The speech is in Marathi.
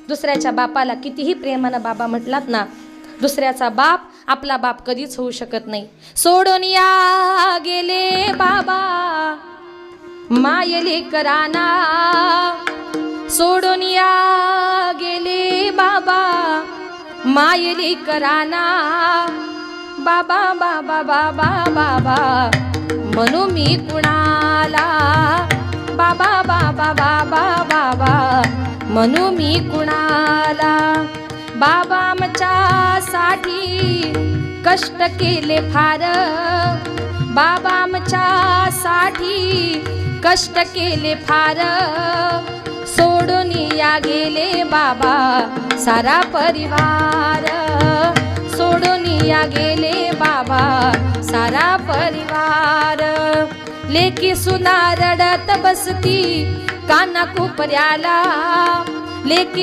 दुसऱ्याच्या बापाला कितीही प्रेमानं बाबा म्हटलात ना, दुसऱ्याचा बाप आपला बाप कधीच होऊ शकत नाही. सोडून या गेले बाबा मायले कराना, सोडून या गेले बाबा मायले कराना. बाबा बाबा बाबा बाबा म्हणू मी कुणाला, बाबा बाबा बाबा बाबा म्हणू मी कुणाला. बाबा आमच्यासाठी कष्ट केले फार, बाबा आमच्यासाठी कष्ट केले फार. सोडून या गेले बाबा सारा परिवार, सोडून या गेले बाबा सारा परिवार. लेकी सुना रडत बसती काना कोपऱ्याला, लेकी